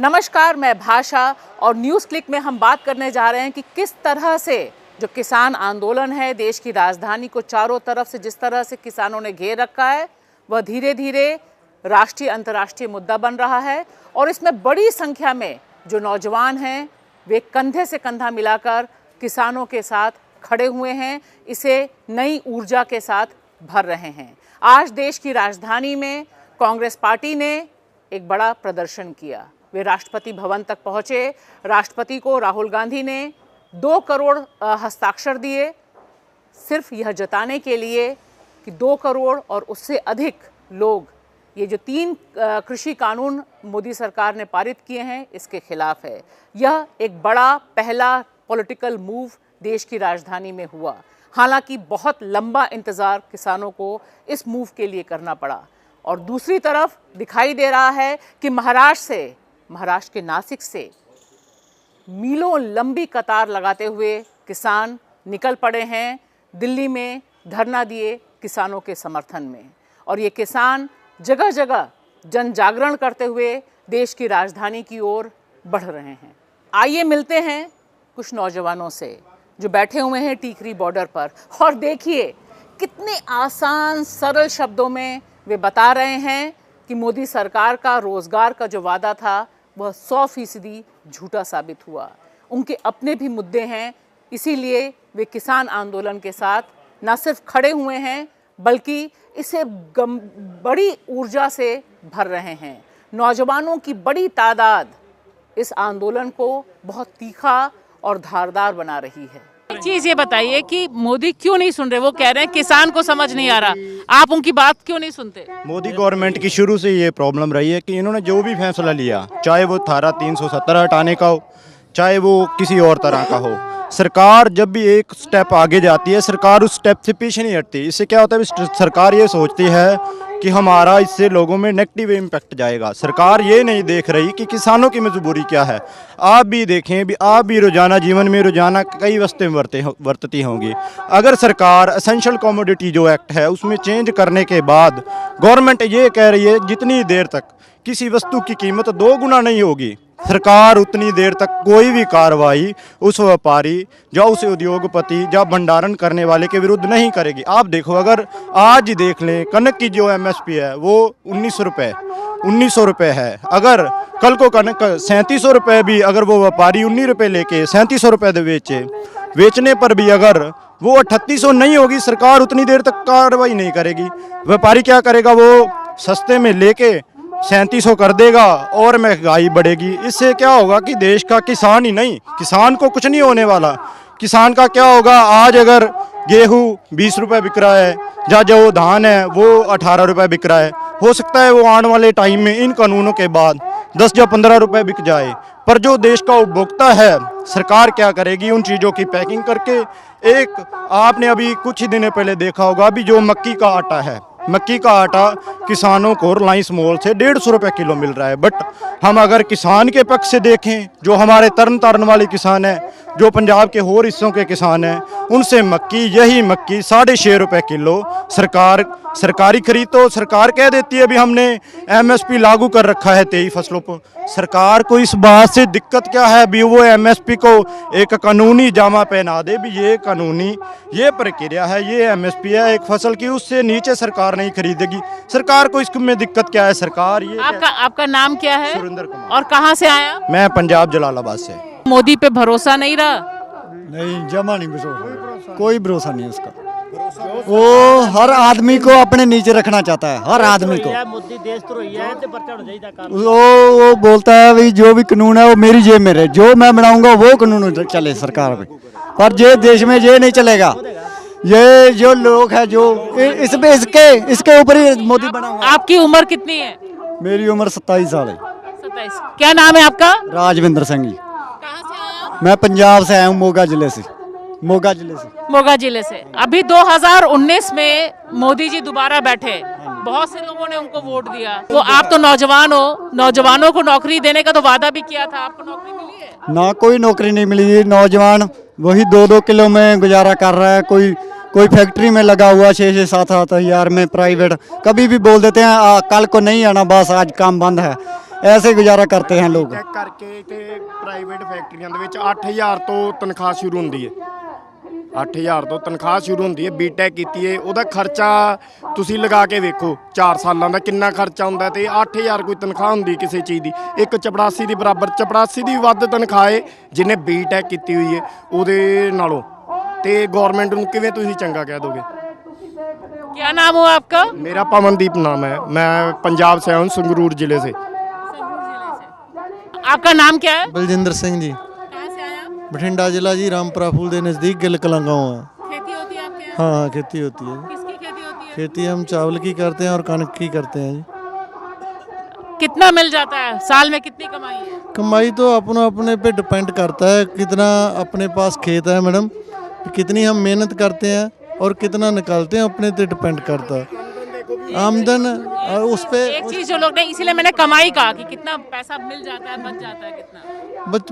नमस्कार, मैं भाषा और न्यूज़ क्लिक में हम बात करने जा रहे हैं कि किस तरह से जो किसान आंदोलन है, देश की राजधानी को चारों तरफ से जिस तरह से किसानों ने घेर रखा है, वह धीरे धीरे राष्ट्रीय अंतर्राष्ट्रीय मुद्दा बन रहा है। और इसमें बड़ी संख्या में जो नौजवान हैं वे कंधे से कंधा मिलाकर किसानों के साथ खड़े हुए हैं, इसे नई ऊर्जा के साथ भर रहे हैं। आज देश की राजधानी में कांग्रेस पार्टी ने एक बड़ा प्रदर्शन किया। वे राष्ट्रपति भवन तक पहुंचे। राष्ट्रपति को राहुल गांधी ने 2 करोड़ हस्ताक्षर दिए, सिर्फ यह जताने के लिए कि 2 करोड़ और उससे अधिक लोग ये जो 3 कृषि कानून मोदी सरकार ने पारित किए हैं इसके खिलाफ है। यह एक बड़ा पहला पॉलिटिकल मूव देश की राजधानी में हुआ। हालांकि बहुत लंबा इंतज़ार किसानों को इस मूव के लिए करना पड़ा। और दूसरी तरफ दिखाई दे रहा है कि महाराष्ट्र के नासिक से मीलों लंबी कतार लगाते हुए किसान निकल पड़े हैं दिल्ली में धरना दिए किसानों के समर्थन में। और ये किसान जगह जगह जन जागरण करते हुए देश की राजधानी की ओर बढ़ रहे हैं। आइए मिलते हैं कुछ नौजवानों से जो बैठे हुए हैं टीकरी बॉर्डर पर, और देखिए कितने आसान सरल शब्दों में वे बता रहे हैं कि मोदी सरकार का रोजगार का जो वादा था वह 100% झूठा साबित हुआ। उनके अपने भी मुद्दे हैं, इसीलिए वे किसान आंदोलन के साथ न सिर्फ खड़े हुए हैं बल्कि इसे बड़ी ऊर्जा से भर रहे हैं। नौजवानों की बड़ी तादाद इस आंदोलन को बहुत तीखा और धारदार बना रही है। एक चीज ये बताइए कि मोदी क्यों नहीं सुन रहे? वो कह रहे हैं किसान को समझ नहीं आ रहा, आप उनकी बात क्यों नहीं सुनते? मोदी गवर्नमेंट की शुरू से ये प्रॉब्लम रही है कि इन्होंने जो भी फैसला लिया, चाहे वो धारा 370 हटाने का हो, चाहे वो किसी और तरह का हो, सरकार जब भी एक स्टेप आगे जाती है सरकार उस स्टेप से पीछे नहीं हटती। इससे क्या होता है, सरकार ये सोचती है कि हमारा इससे लोगों में नेगेटिव इम्पैक्ट जाएगा। सरकार ये नहीं देख रही कि किसानों की मजबूरी क्या है। आप भी देखें, आप भी रोजाना जीवन में रोजाना कई वस्तें बरतती होंगी। अगर सरकार एसेंशियल कमोडिटी जो एक्ट है उसमें चेंज करने के बाद गवर्नमेंट ये कह रही है जितनी देर तक किसी वस्तु की कीमत 2 गुना नहीं होगी, सरकार उतनी देर तक कोई भी कार्रवाई उस व्यापारी या उस उद्योगपति या भंडारण करने वाले के विरुद्ध नहीं करेगी। आप देखो, अगर आज ही देख लें कनक की जो MSP है वो 1900 रुपये है। अगर कल को कनक 3700 रुपये भी अगर वो व्यापारी 19 रुपये लेके 3700 रुपये बेचने पर भी अगर वो 3800 नहीं होगी, सरकार उतनी देर तक कार्रवाई नहीं करेगी। व्यापारी क्या करेगा, वो सस्ते में लेके 3700 कर देगा और महंगाई बढ़ेगी। इससे क्या होगा कि देश का किसान ही नहीं, किसान को कुछ नहीं होने वाला। किसान का क्या होगा, आज अगर गेहूँ 20 रुपये बिक रहा है या जो धान है वो 18 रुपये बिक रहा है, हो सकता है वो आने वाले टाइम में इन कानूनों के बाद 10 या 15 रुपये बिक जाए। पर जो देश का उपभोक्ता है, सरकार क्या करेगी, उन चीज़ों की पैकिंग करके एक आपने अभी कुछ ही दिन पहले देखा होगा, अभी जो मक्की का आटा है, मक्की का आटा किसानों को रिलायंस मॉल से 150 रुपये किलो मिल रहा है। बट हम अगर किसान के पक्ष से देखें, जो हमारे तरन तारण वाले किसान हैं, जो पंजाब के और हिस्सों के किसान हैं, उनसे यही मक्की 6.5 रुपये किलो सरकारी खरीद तो सरकार कह देती है अभी हमने MSP लागू कर रखा है 23 फसलों पर। सरकार को इस बात से दिक्कत क्या है भी वो MSP को एक कानूनी जामा पहना दे भी ये प्रक्रिया है, ये MSP है एक फसल की, उससे नीचे सरकार नहीं खरीदेगी। सरकार को इसमें दिक्कत क्या है? सरकार ये आपका नाम क्या है? सुरेंद्र कुमार। और कहाँ से आया? मैं पंजाब जलालाबाद से। मोदी पे भरोसा नहीं रहा? नहीं, जमा नहीं भरोसा, कोई भरोसा नहीं उसका। वो हर आदमी को अपने नीचे रखना चाहता है, हर आदमी को। वो बोलता है भाई जो भी कानून है वो मेरी जेब में रहे, जो मैं बनाऊंगा वो कानून चले सरकार में। पर ये देश में ये नहीं चलेगा। ये जो लोग है जो इसके ऊपर ही मोदी बना हुआ। आपकी उम्र कितनी है? मेरी उम्र 27 साल है। 27। क्या नाम है आपका? राजविंदर सिंह जी। कहाँ से आए आप? मैं पंजाब से आया हूँ, मोगा जिले से। मोगा जिले से। अभी 2019 में मोदी जी दोबारा बैठे, बहुत से लोगों ने उनको वोट दिया। तो आप तो नौजवान हो, नौजवानों को नौकरी देने का तो वादा भी किया था, आपको नौकरी मिली है? ना, कोई नौकरी नहीं मिली। नौजवान वही 2-2 किलो में गुजारा कर रहा है। कोई फैक्ट्री में लगा हुआ 6-6, 7-7 हज़ार में प्राइवेट, कभी भी बोल देते हैं कल को नहीं आना, बस आज काम बंद है। ऐसे गुजारा करते हैं लोग। ਚੈੱਕ ਕਰਕੇ ਤੇ ਪ੍ਰਾਈਵੇਟ ਫੈਕਟਰੀਆਂ ਦੇ ਵਿੱਚ 8000 ਤੋਂ ਤਨਖਾਹ ਸ਼ੁਰੂ ਹੁੰਦੀ ਹੈ। 8000 ਤੋਂ ਤਨਖਾਹ ਸ਼ੁਰੂ ਹੁੰਦੀ ਹੈ। ਬੀਟੈਕ ਕੀਤੀ ਹੈ, ਉਹਦਾ ਖਰਚਾ ਤੁਸੀਂ ਲਗਾ ਕੇ ਵੇਖੋ 4 ਸਾਲਾਂ ਦਾ ਕਿੰਨਾ ਖਰਚਾ ਹੁੰਦਾ ਤੇ 8000 ਕੋਈ ਤਨਖਾਹ ਹੁੰਦੀ ਕਿਸੇ ਚੀਜ਼ ਦੀ। ਇੱਕ ਚਪੜਾਸੀ ਦੀ ਬਰਾਬਰ, ਚਪੜਾਸੀ ਦੀ ਵੱਧ ਤਨਖਾਹ ਹੈ ਜਿਹਨੇ ਬੀਟੈਕ ਕੀਤੀ ਹੋਈ ਹੈ ਉਹਦੇ ਨਾਲੋਂ। ਤੇ ਗਵਰਨਮੈਂਟ ਨੂੰ ਕਿਵੇਂ ਤੁਸੀਂ ਚੰਗਾ ਕਹਿ ਦੋਗੇ? क्या नाम हुआ आपका? मेरा पवनदीप नाम है, मैं पंजाब से हूँ, संगरूर जिले से। आपका नाम क्या है? बलजिंदर सिंह जी, कहाँ से आए आप? बठिंडा जिला जी, रामपुरा फूल के नज़दीक गिल कलां गाँव है। खेती होती है आपके यहाँ? हाँ खेती होती है। किसकी खेती होती है? खेती हम चावल की करते हैं और कनक की करते हैं जी। कितना मिल जाता है साल में, कितनी कमाई है? कमाई तो अपने पे डिपेंड करता है, कितना अपने पास खेत है मैडम, कितनी हम मेहनत करते हैं और कितना निकालते हैं, अपने पे डिपेंड करता है आमदन उस पे। एक चीज जो लोग ने, इसीलिए मैंने कमाई कहा कि कितना पैसा मिल जाता है, बच जाता है कितना।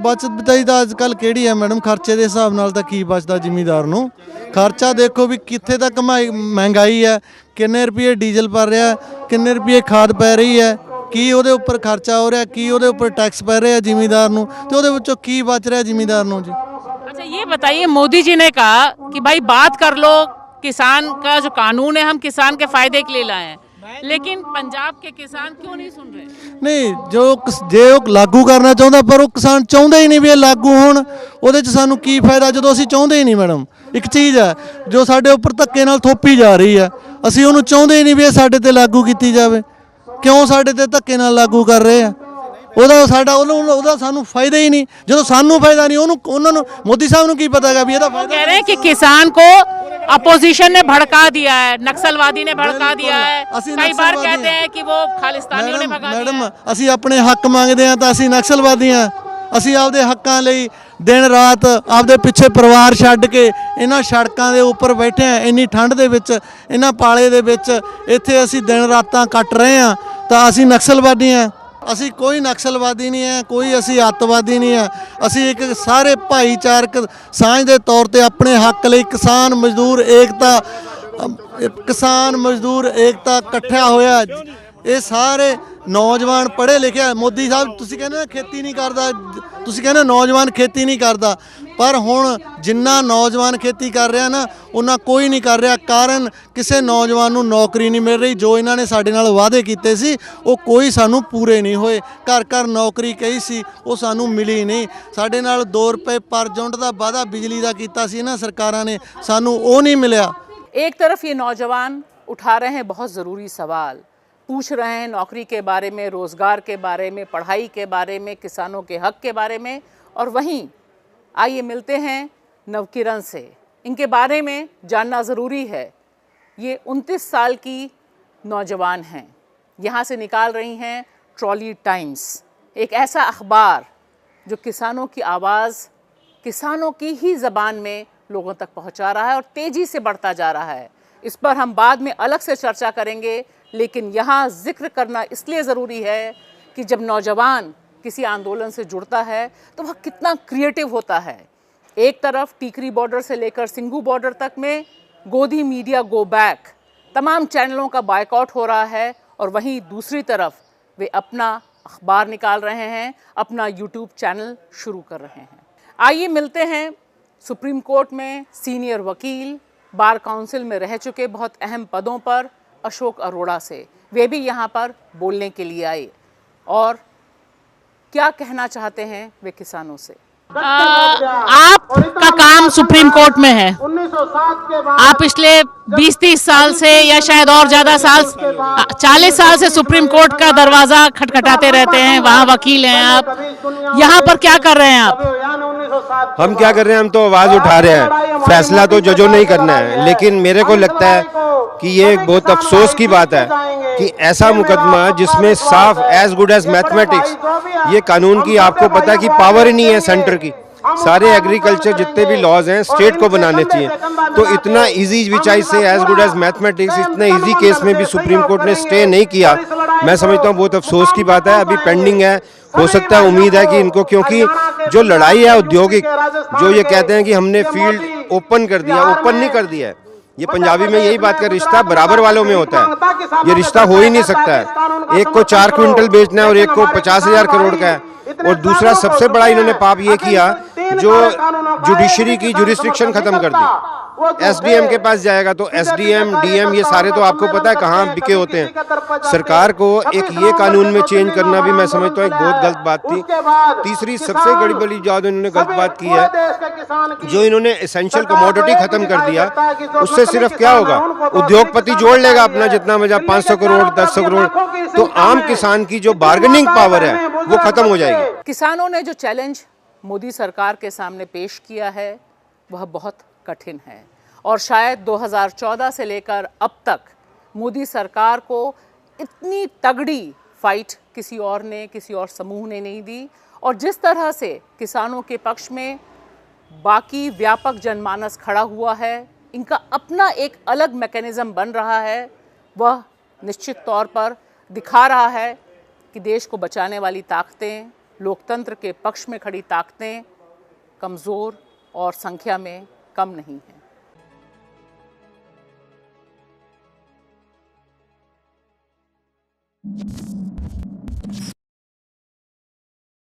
बचत ਬਚਾਈ ਤਾਂ ਅੱਜ ਕੱਲ ਕਿਹੜੀ ਹੈ ਮੈਡਮ, ਖਰਚੇ ਦੇ ਹਿਸਾਬ ਨਾਲ ਤਾਂ ਕੀ ਬਚਦਾ ਜ਼ਿਮੀਂਦਾਰ ਨੂੰ। ਖਰਚਾ ਦੇਖੋ ਵੀ ਕਿੱਥੇ ਤੱਕ ਮਹਿੰਗਾਈ ਹੈ, ਕਿੰਨੇ ਰੁਪਏ ਡੀਜ਼ਲ ਪੈ ਰਿਹਾ, ਕਿੰਨੇ ਰੁਪਏ ਖਾਦ ਪੈ ਰਹੀ ਹੈ, ਕੀ ਉਹਦੇ ਉੱਪਰ ਖਰਚਾ ਹੋ ਰਿਹਾ, ਕੀ ਉਹਦੇ ਉੱਪਰ ਟੈਕਸ ਪੈ ਰਿਹਾ ਜ਼ਿਮੀਂਦਾਰ ਨੂੰ, ਤੇ ਉਹਦੇ ਵਿੱਚੋਂ ਕੀ ਬਚ ਰਿਹਾ ਜ਼ਿਮੀਂਦਾਰ ਨੂੰ ਜੀ। अच्छा ये बताइए, मोदी जी ने कहा कि भाई बात कर लो, किसान का जो कानून है हम किसान के फायदे के लिए लाए हैं, लेकिन पंजाब के किसान क्यों नहीं सुन रहे? ਨਹੀਂ ਜੋ ਜੇ ਉਹ ਲਾਗੂ ਕਰਨਾ ਚਾਹੁੰਦਾ, ਪਰ ਉਹ ਕਿਸਾਨ ਚਾਹੁੰਦੇ ਹੀ ਨਹੀਂ ਵੀ ਇਹ ਲਾਗੂ ਹੋਣ। ਉਹਦੇ 'ਚ ਸਾਨੂੰ ਕੀ ਫਾਇਦਾ ਜਦੋਂ ਅਸੀਂ ਚਾਹੁੰਦੇ ਹੀ ਨਹੀਂ ਮੈਡਮ। ਇੱਕ ਚੀਜ਼ ਹੈ ਜੋ ਸਾਡੇ ਉੱਪਰ ਧੱਕੇ ਨਾਲ ਥੋਪੀ ਜਾ ਰਹੀ ਹੈ, ਅਸੀਂ ਉਹਨੂੰ ਚਾਹੁੰਦੇ ਹੀ ਨਹੀਂ ਵੀ ਇਹ ਸਾਡੇ ਤੇ ਲਾਗੂ ਕੀਤੀ ਜਾਵੇ। ਕਿਉਂ ਸਾਡੇ ਤੇ ਧੱਕੇ ਨਾਲ ਲਾਗੂ ਕਰ ਰਹੇ ਆ? ਉਹਦਾ ਸਾਨੂੰ ਫਾਇਦਾ ਹੀ ਨਹੀਂ। ਜਦੋਂ ਸਾਨੂੰ ਫਾਇਦਾ ਨਹੀਂ, ਉਹਨਾਂ ਨੂੰ ਮੋਦੀ ਸਾਹਿਬ ਨੂੰ ਕੀ ਪਤਾ ਹੈਗਾ ਵੀ ਇਹਦਾ ਫਾਇਦਾ। कह रहे हैं कि किसान को अपोजिशन ने भड़का दिया है, नक्सलवादी ने भड़का दिया है। ਅਸੀਂ कई बार नक्सलवादी कहते हैं कि वो खालिस्तानियों ने भगा दिया ਮੈਡਮ है। ਅਸੀਂ ਆਪਣੇ ਹੱਕ ਮੰਗਦੇ ਹਾਂ ਤਾਂ ਅਸੀਂ ਨਕਸਲਵਾਦੀ ਹਾਂ। ਅਸੀਂ ਆਪਦੇ ਹੱਕਾਂ ਲਈ ਦਿਨ ਰਾਤ ਆਪਦੇ ਪਿੱਛੇ ਪਰਿਵਾਰ ਛੱਡ ਕੇ ਇਹਨਾਂ ਸੜਕਾਂ ਦੇ ਉੱਪਰ ਬੈਠੇ ਹਾਂ, ਇੰਨੀ ਠੰਡ ਦੇ ਵਿੱਚ, ਇਹਨਾਂ ਪਾਲੇ ਦੇ ਵਿੱਚ ਇੱਥੇ ਅਸੀਂ ਦਿਨ ਰਾਤਾਂ ਕੱਟ ਰਹੇ ਹਾਂ, ਤਾਂ ਅਸੀਂ ਨਕਸਲਵਾਦੀ ਹਾਂ? ਅਸੀਂ ਕੋਈ ਨਕਸਲਵਾਦੀ ਨਹੀਂ ਹੈ, ਕੋਈ ਅਸੀਂ ਅੱਤਵਾਦੀ ਨਹੀਂ ਹੈ। ਅਸੀਂ ਇੱਕ ਸਾਰੇ ਭਾਈਚਾਰਕ ਸਾਂਝ ਦੇ ਤੌਰ ਤੇ ਆਪਣੇ ਹੱਕ ਲਈ ਕਿਸਾਨ ਮਜ਼ਦੂਰ ਏਕਤਾ ਇਕੱਠਿਆ ਹੋਇਆ। ਇਹ ਸਾਰੇ ਨੌਜਵਾਨ ਪੜ੍ਹੇ ਲਿਖੇ। ਮੋਦੀ ਸਾਹਿਬ ਤੁਸੀਂ ਕਹਿੰਦੇ ਨਾ ਖੇਤੀ ਨਹੀਂ ਕਰਦਾ, ਤੁਸੀਂ ਕਹਿੰਦੇ ਨੌਜਵਾਨ ਖੇਤੀ ਨਹੀਂ ਕਰਦਾ, ਪਰ ਹੁਣ ਜਿੰਨਾ ਨੌਜਵਾਨ ਖੇਤੀ ਕਰ ਰਿਹਾ ਨਾ ਉਹਨਾਂ ਕੋਈ ਨਹੀਂ ਕਰ ਰਿਹਾ। ਕਾਰਨ ਕਿਸੇ ਨੌਜਵਾਨ ਨੂੰ ਨੌਕਰੀ ਨਹੀਂ ਮਿਲ ਰਹੀ। ਜੋ ਇਹਨਾਂ ਨੇ ਸਾਡੇ ਨਾਲ ਵਾਅਦੇ ਕੀਤੇ ਸੀ ਉਹ ਕੋਈ ਸਾਨੂੰ ਪੂਰੇ ਨਹੀਂ ਹੋਏ। ਘਰ ਘਰ ਨੌਕਰੀ ਕਹੀ ਸੀ, ਉਹ ਸਾਨੂੰ ਮਿਲੀ ਨਹੀਂ। ਸਾਡੇ ਨਾਲ 2 ਰੁਪਏ ਪਰ ਯੂਨਿਟ ਦਾ ਵਾਅਦਾ ਬਿਜਲੀ ਦਾ ਕੀਤਾ ਸੀ ਨਾ ਸਰਕਾਰਾਂ ਨੇ, ਸਾਨੂੰ ਉਹ नहीं मिला। एक तरफ ये नौजवान उठा रहे हैं बहुत ज़रूरी सवाल, पूछ रहे हैं नौकरी के बारे में, रोज़गार के बारे में, पढ़ाई के बारे में, किसानों के हक के बारे में, और वहीं आइए मिलते हैं नवकिरण से। इनके बारे में जानना ज़रूरी है। ये 29 साल की नौजवान हैं, यहाँ से निकाल रही हैं ट्रॉली टाइम्स, एक ऐसा अखबार जो किसानों की आवाज़ किसानों की ही ज़बान में लोगों तक पहुंचा रहा है और तेज़ी से बढ़ता जा रहा है। इस पर हम बाद में अलग से चर्चा करेंगे, लेकिन यहाँ जिक्र करना इसलिए ज़रूरी है कि जब नौजवान किसी आंदोलन से जुड़ता है तो वह कितना क्रिएटिव होता है। एक तरफ टीकरी बॉर्डर से लेकर सिंघू बॉर्डर तक में गोदी मीडिया गो बैक, तमाम चैनलों का बायकॉट हो रहा है, और वहीं दूसरी तरफ वे अपना अखबार निकाल रहे हैं, अपना यूट्यूब चैनल शुरू कर रहे हैं। आइए मिलते हैं सुप्रीम कोर्ट में सीनियर वकील, बार काउंसिल में रह चुके बहुत अहम पदों पर अशोक अरोड़ा से। वे भी यहाँ पर बोलने के लिए आए और क्या कहना चाहते हैं वे किसानों से। आपका काम सुप्रीम कोर्ट में है, आप पिछले 20-30 साल से या शायद और ज़्यादा साल, 40 साल से सुप्रीम कोर्ट का दरवाज़ा खटखटाते रहते हैं, वहाँ वकील हैं आप, यहाँ पर क्या कर रहे हैं आप? हम क्या कर रहे हैं, हम तो आवाज़ उठा रहे हैं। फैसला तो जजों ने ही करना है, लेकिन मेरे को लगता है कि ये बहुत अफसोस की बात है कि ऐसा मुकदमा जिसमें साफ एज गुड एज मैथमेटिक्स, ये कानून की आपको पता है कि पावर ही नहीं है सेंटर की। सारे एग्रीकल्चर जितने भी लॉज हैं स्टेट को बनाने चाहिए, तो इतना इजी विच आई से एज गुड एज मैथमेटिक्स, इतने इजी केस में भी सुप्रीम कोर्ट ने स्टे नहीं किया। मैं समझता हूँ बहुत अफसोस की बात है। अभी पेंडिंग है, हो सकता है, उम्मीद है कि इनको, क्योंकि जो लड़ाई है औद्योगिक, जो ये कहते हैं कि हमने फील्ड ओपन कर दिया, ओपन नहीं कर दिया है, ये पंजाबी में यही बात का रिश्ता बराबर वालों में होता है, ये रिश्ता हो ही नहीं सकता है। एक को 4 क्विंटल बेचना है और एक को 50,000 करोड़ का है। और दूसरा सबसे बड़ा इन्होंने पाप ये किया, जो जुडिशरी की जुरिस्डिक्शन खत्म कर दी। एसडीएम के पास जाएगा तो एसडीएम, डीएम, ये सारे तो आपको पता है कहाँ बिके होते हैं। सरकार को एक ये कानून में चेंज करना भी मैं समझता हूँ एक बहुत गलत बात थी। तीसरी सबसे बड़ी ज्यादा इन्होंने गलत बात की है, जो इन्होंने एसेंशियल कमोडिटी खत्म कर दिया। उससे सिर्फ क्या होगा, उद्योगपति जोड़ लेगा अपना जितना मजा 500 करोड़ 1000 करोड़, तो आम किसान की जो बार्गेनिंग पावर है वो खत्म हो जाएगी। किसानों ने जो चैलेंज मोदी सरकार के सामने पेश किया है वह बहुत कठिन है और शायद 2014 से लेकर अब तक मोदी सरकार को इतनी तगड़ी फाइट किसी और समूह ने नहीं दी। और जिस तरह से किसानों के पक्ष में बाकी व्यापक जनमानस खड़ा हुआ है, इनका अपना एक अलग मैकेनिज्म बन रहा है, वह निश्चित तौर पर दिखा रहा है कि देश को बचाने वाली ताकतें, लोकतंत्र के पक्ष में खड़ी ताकतें कमज़ोर और संख्या में कम नहीं है।